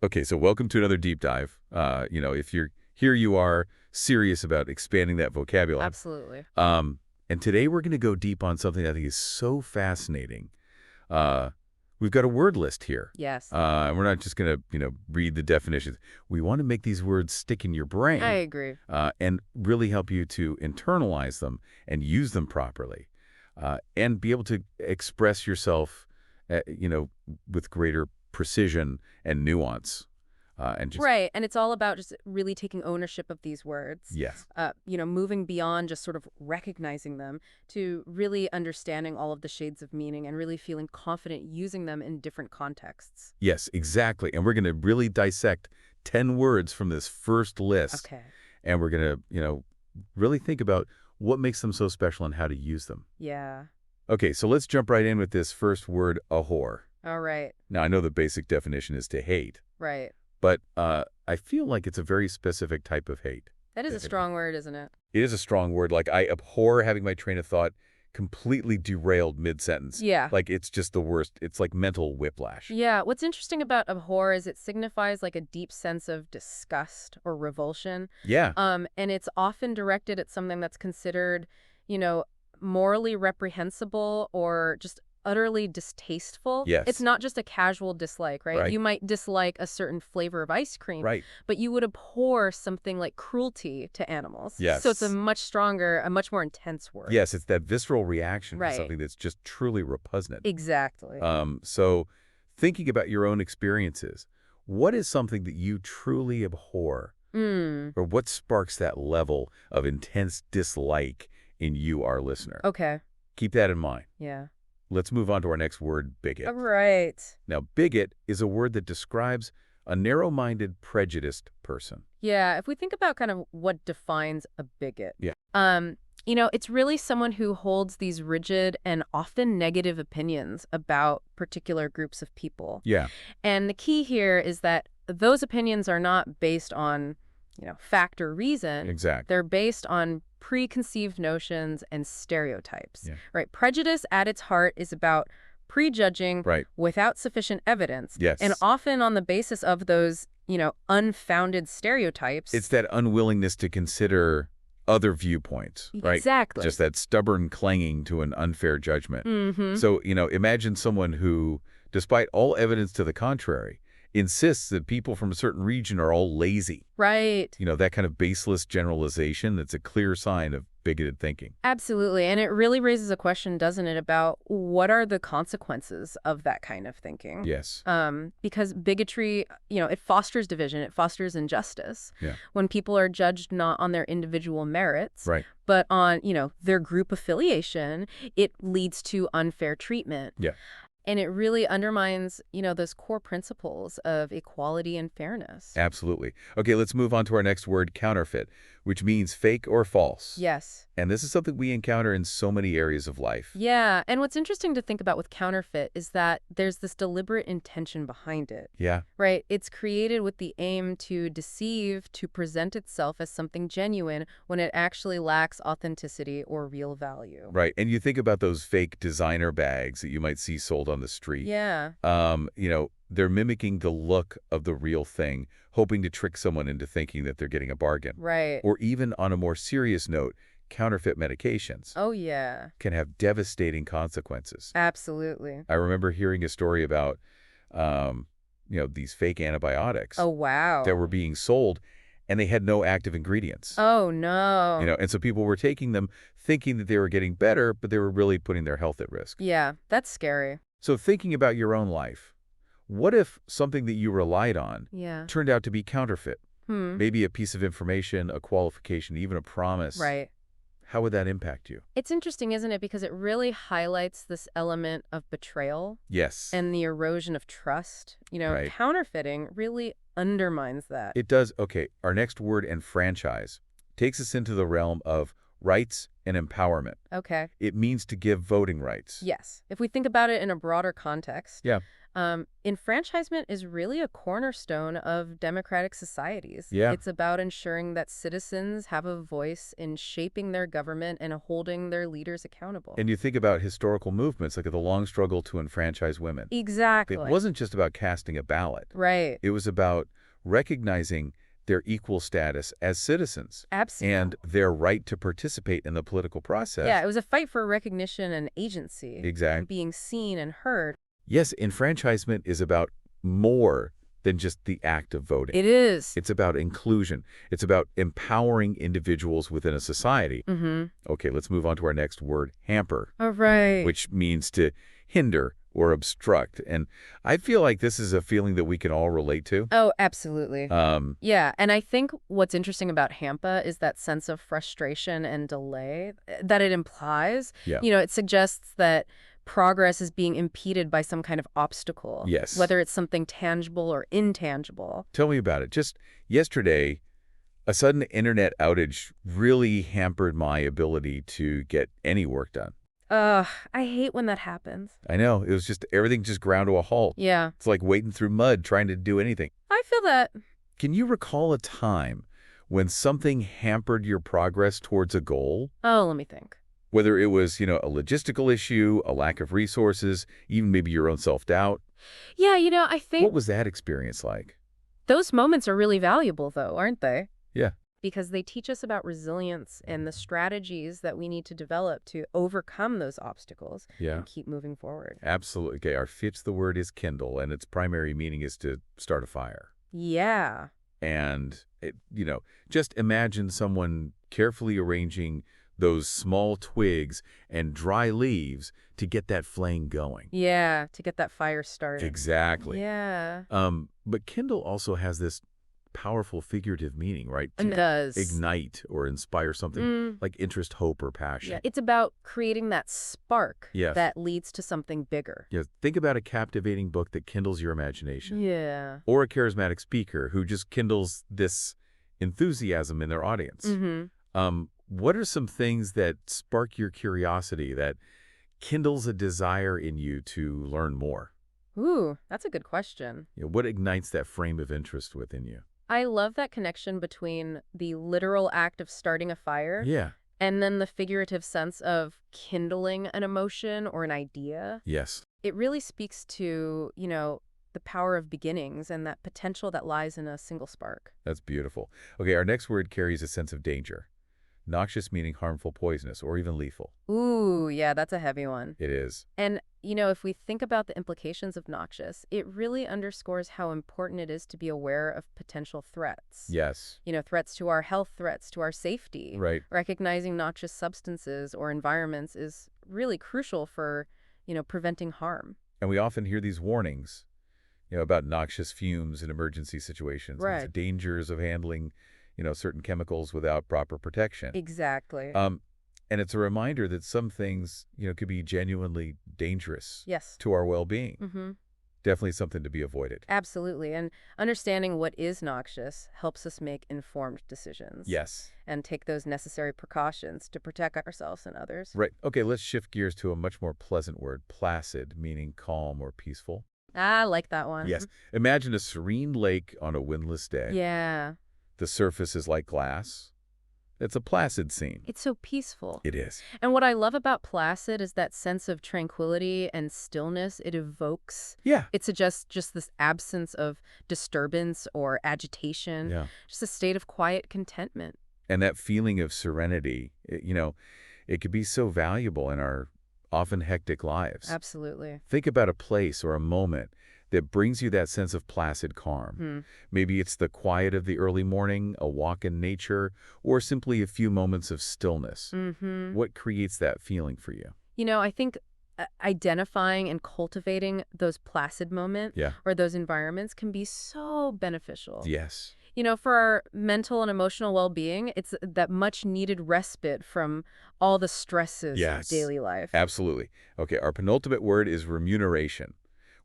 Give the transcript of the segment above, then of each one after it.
Okay, so welcome to another deep dive. If you're here, you are serious about expanding that vocabulary. Absolutely. And today we're going to go deep on something I think is so fascinating. Uh, we've got a word list here. Yes. And we're not just going to, read the definitions. We want to make these words stick in your I brain agree. and really help you to internalize them and use them properly and be able to express yourself, with greater precision and nuance. And just, Right. And it's all about just really taking ownership of these words, yes. moving beyond just sort of recognizing them to really understanding all of the shades of meaning and really feeling confident using them in different contexts. Yes, exactly. And we're going to really dissect 10 words from this first list. Okay. And we're going to, really think about what makes them so special and how to use them. Yeah. Okay, so let's jump right in with this first word, ahor. All right. Now, I know the basic definition is to hate, Right. but I feel like it's a very specific type of hate. That is a strong word, isn't it? It is a strong word. Like, I abhor having my train of thought completely derailed mid-sentence. Yeah. Like, it's just the worst. It's like mental whiplash. Yeah. What's interesting about abhor is it signifies like a deep sense of disgust or revulsion. Yeah. And it's often directed at something that's considered, you know, morally reprehensible or just utterly distasteful. Yes. It's not just a casual dislike, right? Right. You might dislike a certain flavor of ice cream, Right. but you would abhor something like cruelty to animals. Yes. So it's a much stronger, a much more intense word. Yes, it's that visceral reaction to Right. something that's just truly repugnant. Exactly. So thinking about your own experiences, what is something that you truly abhor? Or what sparks that level of intense dislike in you, our listener? Okay. Keep that in mind. Yeah. Let's move on to our next word, bigot. All right. Now, bigot is a word that describes a narrow-minded, prejudiced person. Yeah, if we think about kind of what defines a bigot, Yeah. it's really someone who holds these rigid and often negative opinions about particular groups of people. Yeah. And the key here is that those opinions are not based on, fact or reason. Exactly. They're based on preconceived notions and stereotypes. Yeah. Right? Prejudice at its heart is about prejudging Right. without sufficient evidence. Yes. And often on the basis of those, unfounded stereotypes. It's that unwillingness to consider other viewpoints, right? Exactly. Just that stubborn clinging to an unfair judgment. Mm-hmm. So, imagine someone who, despite all evidence to the contrary, insists that people from a certain region are all lazy. Right. That kind of baseless generalization that's a clear sign of bigoted thinking. Absolutely. And it really raises a question, doesn't it, about what are the consequences of that kind of thinking? Yes. Because bigotry, it fosters division, it fosters injustice. Yeah. When people are judged not on their individual merits, Right. but on, their group affiliation, it leads to unfair treatment. Yeah. And it really undermines, those core principles of equality and fairness. Absolutely. Okay, let's move on to our next word, counterfeit, which means fake or false. Yes. And this is something we encounter in so many areas of life. Yeah, and what's interesting to think about with counterfeit is that there's this deliberate intention behind it, Yeah. right? It's created with the aim to deceive, to present itself as something genuine when it actually lacks authenticity or real value. Right. And you think about those fake designer bags that you might see sold on the street. Yeah. They're mimicking the look of the real thing, hoping to trick someone into thinking that they're getting a bargain. Right. Or even on a more serious note, counterfeit medications Oh, yeah. can have devastating consequences. Absolutely. I remember hearing a story about, these fake antibiotics Oh, wow. that were being sold, and they had no active ingredients. Oh, no. And so people were taking them thinking that they were getting better, but they were really putting their health at risk. Yeah, that's scary. So thinking about your own life, what if something that you relied on Yeah. turned out to be counterfeit? Hmm. Maybe a piece of information, a qualification, even a promise. Right. How would that impact you? It's interesting, isn't it? Because it really highlights this element of betrayal Yes. and the erosion of trust. Right. Counterfeiting really undermines that. It does. Okay, our next word, enfranchise, takes us into the realm of rights and empowerment. Okay. It means to give voting rights. Yes. If we think about it in a broader context, Yeah. enfranchisement is really a cornerstone of democratic societies. Yeah. It's about ensuring that citizens have a voice in shaping their government and holding their leaders accountable. And you think about historical movements like the long struggle to enfranchise women. Exactly. It wasn't just about casting a ballot. Right. It was about recognizing their equal status as citizens Absolutely. and their right to participate in the political process. Yeah, it was a fight for recognition and agency. Exactly. And being seen and heard. Yes, enfranchisement is about more than just the act of voting. It is. It's about inclusion. It's about empowering individuals within a society. Mm-hmm. Okay, let's move on to our next word, hamper, All right. which means to hinder or obstruct. And I feel like this is a feeling that we can all relate to. Oh, absolutely. Um, Yeah, and I think what's interesting about HAMPA is that sense of frustration and delay that it implies. Yeah. It suggests that progress is being impeded by some kind of obstacle. Yes. Whether it's something tangible or intangible. Tell me about it. Just yesterday, a sudden internet outage really hampered my ability to get any work done. I hate when that happens. I know. It was just everything just ground to a halt. Yeah, It's like wading through mud trying to do anything. I feel that. Can you recall a time when something hampered your progress towards a goal? Oh, let me think. Whether it was, a logistical issue, a lack of resources, even maybe your own self-doubt. Yeah, I think What was that experience like? those moments are really valuable, though, aren't they? Yeah. Because they teach us about resilience and the strategies that we need to develop to overcome those obstacles Yeah. and keep moving forward. Absolutely. Okay, our fifth the word is kindle, and its primary meaning is to start a fire. Yeah. And, just imagine someone carefully arranging those small twigs and dry leaves to get that flame going. Yeah, to get that fire started. Exactly. Yeah. But kindle also has this powerful figurative meaning, right? It does. Ignite or inspire something like interest, hope, or passion. Yeah, it's about creating that spark Yes. that leads to something bigger. Yeah, think about a captivating book that kindles your imagination. Yeah. Or a charismatic speaker who just kindles this enthusiasm in their audience. What are some things that spark your curiosity, that kindles a desire in you to learn more? Ooh, that's a good question. What ignites that frame of interest within you? I love that connection between the literal act of starting a fire Yeah. and then the figurative sense of kindling an emotion or an idea. Yes. It really speaks to, the power of beginnings and that potential that lies in a single spark. That's beautiful. Okay, our next word carries a sense of danger. Noxious meaning harmful, poisonous, or even lethal. Ooh, yeah, that's a heavy one. It is. And, if we think about the implications of noxious, it really underscores how important it is to be aware of potential threats. Yes. Threats to our health, threats to our safety. Right. Recognizing noxious substances or environments is really crucial for, preventing harm. And we often hear these warnings, about noxious fumes in emergency situations. Right. And the dangers of handling, certain chemicals without proper protection. Exactly. And it's a reminder that some things, could be genuinely dangerous Yes. to our well-being. Mm-hmm. Definitely something to be avoided. Absolutely. And understanding what is noxious helps us make informed decisions. Yes. And take those necessary precautions to protect ourselves and others. Right. Okay, let's shift gears to a much more pleasant word, placid, meaning calm or peaceful. I like that one. Yes. Imagine a serene lake on a windless day. Yeah. The surface is like glass. It's a placid scene. It's so peaceful. It is. And what I love about placid is that sense of tranquility and stillness it evokes. Yeah. It suggests just this absence of disturbance or agitation, Yeah. just a state of quiet contentment. And that feeling of serenity, it could be so valuable in our often hectic lives. Absolutely. Think about a place or a moment that brings you that sense of placid calm. Maybe it's the quiet of the early morning, a walk in nature, or simply a few moments of stillness. Mm-hmm. What creates that feeling for you? I think identifying and cultivating those placid moments Yeah. or those environments can be so beneficial. Yes. For our mental and emotional well-being, it's that much needed respite from all the stresses Yes. of daily life. Absolutely. Okay, our penultimate word is remuneration,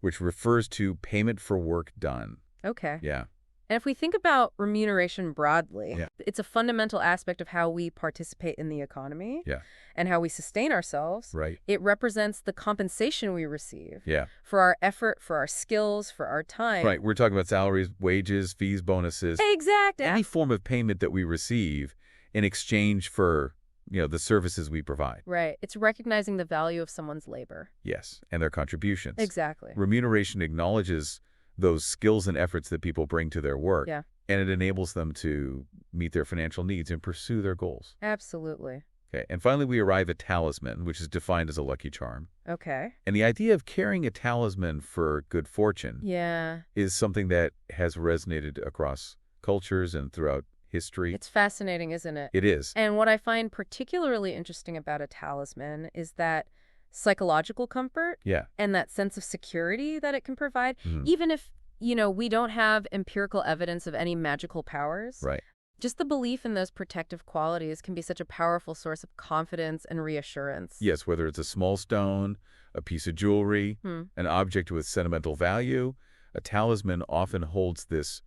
which refers to payment for work done. Okay. Yeah. And if we think about remuneration broadly, Yeah. it's a fundamental aspect of how we participate in the economy Yeah. and how we sustain ourselves. Right. It represents the compensation we receive Yeah. for our effort, for our skills, for our time. Right. We're talking about salaries, wages, fees, bonuses, Exactly. any form of payment that we receive in exchange for, the services we provide. Right. It's recognizing the value of someone's labor. Yes. And their contributions. Exactly. Remuneration acknowledges those skills and efforts that people bring to their work. Yeah. And it enables them to meet their financial needs and pursue their goals. Absolutely. Okay. And finally, we arrive at talisman, which is defined as a lucky charm. Okay. And the idea of carrying a talisman for good fortune Yeah. is something that has resonated across cultures and throughout history. It's fascinating, isn't it? It is. And what I find particularly interesting about a talisman is that psychological comfort Yeah. and that sense of security that it can provide, Mhm. even if, we don't have empirical evidence of any magical powers. Right. Just the belief in those protective qualities can be such a powerful source of confidence and reassurance. Yes, whether it's a small stone, a piece of jewelry, Hmm. an object with sentimental value, a talisman often holds this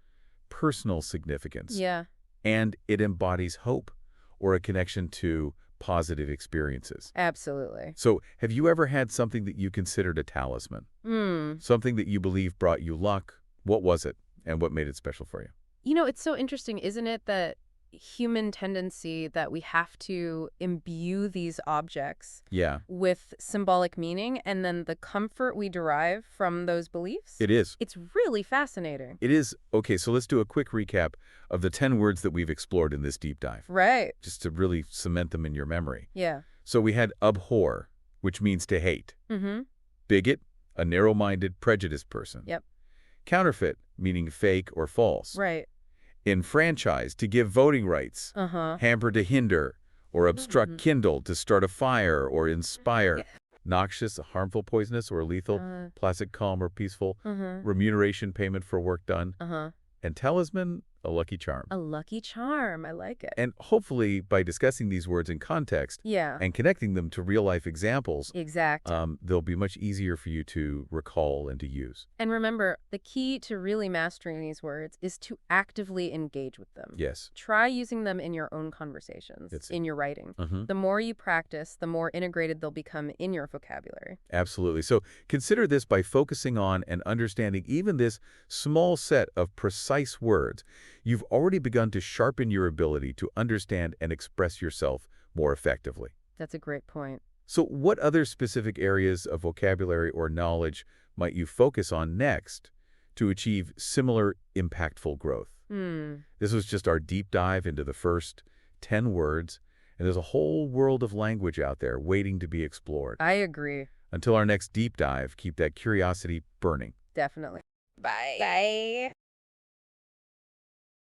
personal significance. Yeah. And it embodies hope or a connection to positive experiences. Absolutely. So, have you ever had something that you considered a talisman? Something that you believe brought you luck? What was it, and what made it special for you? It's so interesting, isn't it, that human tendency that we have to imbue these objects Yeah, with symbolic meaning and then the comfort we derive from those beliefs? it is. It's really fascinating. It is. Okay, so let's do a quick recap of the 10 words that we've explored in this deep dive, Right. just to really cement them in your memory. Yeah. So we had abhor, which means to hate. Mm-hmm. Bigot, a narrow-minded, prejudiced person. Yep. Counterfeit, meaning fake or false. Right. Enfranchise, to give voting rights. Uh-huh. Hamper, to hinder, or obstruct, Mhm. kindle, to start a fire or inspire. Yeah. Noxious, harmful, poisonous, or lethal. Placid, calm, or peaceful. Remuneration, payment for work done. Uh-huh. And talisman, a lucky charm. A lucky charm. I like it. And hopefully, by discussing these words in context Yeah. and connecting them to real-life examples, Exactly. they'll be much easier for you to recall and to use. And remember, the key to really mastering these words is to actively engage with them. Yes. Try using them in your own conversations, It's- in your writing. Mm-hmm. The more you practice, the more integrated they'll become in your vocabulary. Absolutely. So consider this by focusing on and understanding even this small set of precise words. You've already begun to sharpen your ability to understand and express yourself more effectively. That's a great point. So what other specific areas of vocabulary or knowledge might you focus on next to achieve similar impactful growth? This was just our deep dive into the first 10 words, and there's a whole world of language out there waiting to be explored. I agree. Until our next deep dive, keep that curiosity burning. Definitely. Bye. Bye.